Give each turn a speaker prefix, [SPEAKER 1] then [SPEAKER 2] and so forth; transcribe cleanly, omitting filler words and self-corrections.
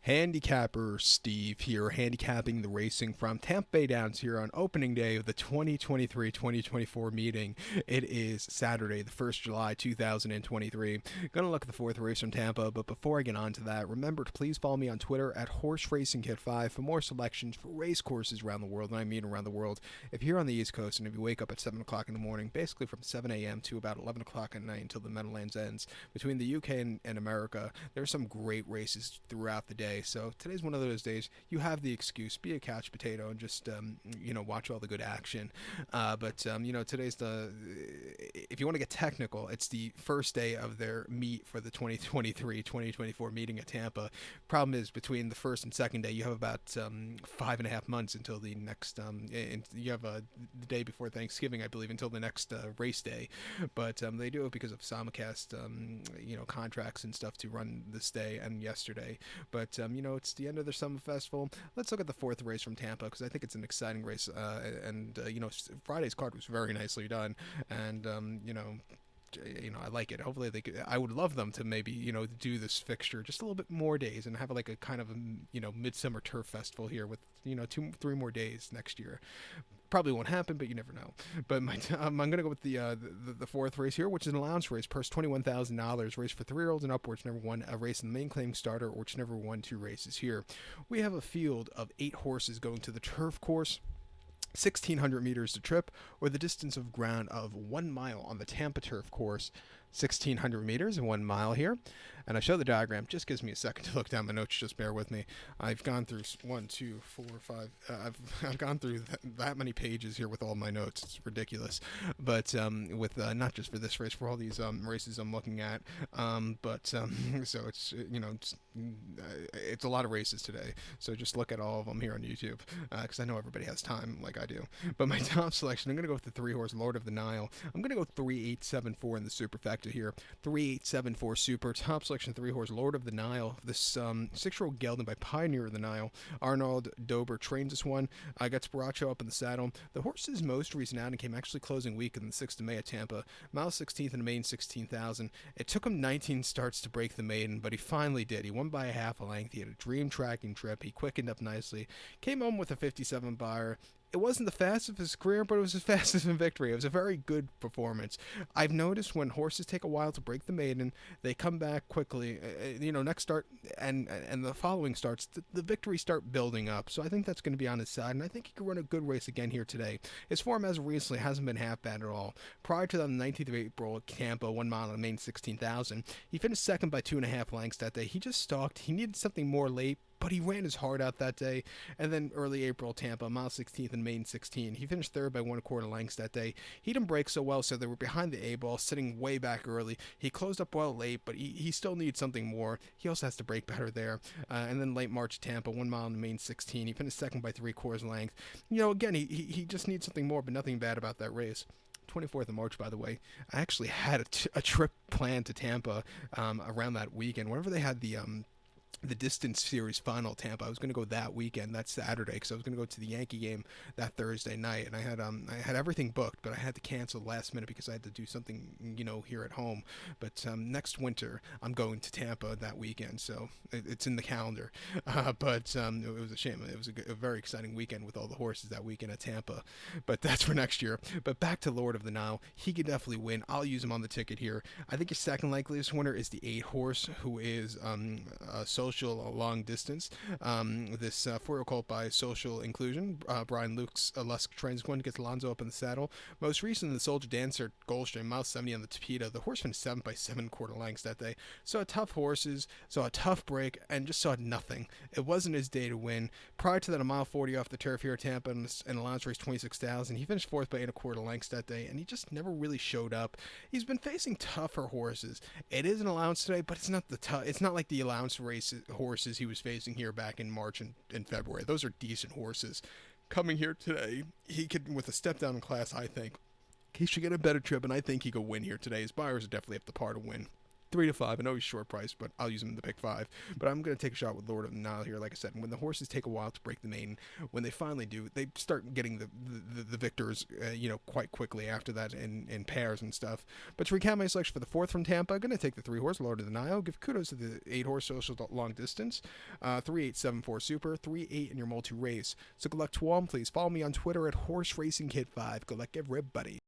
[SPEAKER 1] Handicapper Steve here, handicapping the racing from Tampa Bay Downs here on opening day of the 2023-2024 meeting. It is Saturday, the 1st July 2023. Gonna look at the fourth race from Tampa, but before I get on to that, remember to please follow me on Twitter at HorseRacingKit5 for more selections for race courses around the world, and I mean around the world. If you're on the East Coast and if you wake up at 7 o'clock in the morning, basically from 7 a.m. to about 11 o'clock at night until the Meadowlands ends, between the UK and America, there's some great races throughout the day. So today's one of those days you have the excuse, be a couch potato and just watch all the good action. But today's if you want to get technical, it's the first day of their meet for the 2023-2024 meeting at Tampa. Problem is, between the first and second day, you have about 5.5 months until the next. You have the day before Thanksgiving, I believe, until the next race day. But they do it because of simulcast, contracts and stuff to run this day and yesterday. But it's the end of the summer festival. Let's look at the fourth race from Tampa because I think it's an exciting race. Friday's card was very nicely done, and I like it. Hopefully I would love them to maybe do this fixture just a little bit more days and have like a kind of a midsummer turf festival here with 2-3 more days next year. Probably won't happen, but you never know. But I'm going to go with the fourth race here, which is an allowance race, purse $21,000, race for 3-year-olds and upwards, never won a race in the main claim starter, which never won 2 races here. We have a field of 8 horses going to the turf course, 1,600 meters to trip, or the distance of ground of 1 mile on the Tampa turf course. 1,600 meters and 1 mile here. And I show the diagram. Just gives me a second to look down my notes. Just bear with me. I've gone through 1, 2, 4, 5. I've gone through that many pages here with all my notes. It's ridiculous. But with not just for this race, for all these races I'm looking at. So it's it's a lot of races today. So just look at all of them here on YouTube because I know everybody has time like I do. But my top selection, I'm going to go with the 3-horse Lord of the Nile. I'm going to go 3-8-7-4 in the superfecta here. 3-8-7-4 super. Top selection 3-horse Lord of the Nile. This 6-year-old gelding by Pioneer of the Nile. Arnold Dober trains this one. I got Sparacho up in the saddle. The horse's most recent outing came actually closing week on the 6th of May at Tampa. Mile 16th in the main 16,000. It took him 19 starts to break the maiden, but he finally did. He won by a half a length. He had a dream tracking trip. He quickened up nicely. Came home with a 57 buyer. It wasn't the fastest of his career, but it was the fastest in victory. It was a very good performance. I've noticed when horses take a while to break the maiden, they come back quickly. Next start and the following starts, the victories start building up. So I think that's going to be on his side, and I think he could run a good race again here today. His form as of recently hasn't been half bad at all. Prior to that, on the 19th of April at Tampa, 1 mile on the main 16,000, he finished second by 2.5 lengths that day. He just stalked. He needed something more late, but he ran his heart out that day. And then early April, Tampa, mile 16th and main 16. He finished third by 1/4 lengths that day. He didn't break so well, so they were behind the A-ball, sitting way back early. He closed up well late, but he still needs something more. He also has to break better there. And then late March, Tampa, 1 mile in the main 16. He finished second by 3/4 length. Again, he just needs something more, but nothing bad about that race. 24th of March, by the way, I actually had a trip planned to Tampa around that weekend. Whenever they had the distance series final at Tampa, I was going to go that weekend, that Saturday, because I was going to go to the Yankee game that Thursday night, and I had everything booked, but I had to cancel last minute because I had to do something here at home. But next winter I'm going to Tampa that weekend, so it's in the calendar. But it was a shame. It was a very exciting weekend with all the horses that weekend at Tampa, but that's for next year. But back to Lord of the Nile, he could definitely win. I'll use him on the ticket here. I think his second likeliest winner is the 8-horse, who is Social Long Distance. This 4-year-old colt by Social Inclusion. Brian Lusk trains one, gets Alonzo up in the saddle. Most recently, the Soldier Dancer Goldstream, mile 70 on the Tapeta. The horse finished 7 by 7/4 lengths that day. Saw tough horses, saw a tough break, and just saw nothing. It wasn't his day to win. Prior to that, a mile 40 off the turf here at Tampa in an allowance race 26,000. He finished 4th by 8/4 lengths that day, and he just never really showed up. He's been facing tougher horses. It is an allowance today, but it's not it's not like the allowance races horses he was facing here back in March and February. Those are decent horses. Coming here today, he could, with a step down in class, I think he should get a better trip, and I think he could win here today. His buyers are definitely up to par to win. 3 to 5. I know he's short priced, but I'll use him in the pick 5. But I'm going to take a shot with Lord of the Nile here, like I said. And when the horses take a while to break the main, when they finally do, they start getting the victors, quite quickly after that in pairs and stuff. But to recap my selection for the 4th from Tampa, I'm going to take the 3 horse, Lord of the Nile. Give kudos to the 8 horse, Social Long Distance. 3874 Super, 38 in your multi race. So good luck to all. Please follow me on Twitter at Horse Racing Kid 5. Good luck, everybody.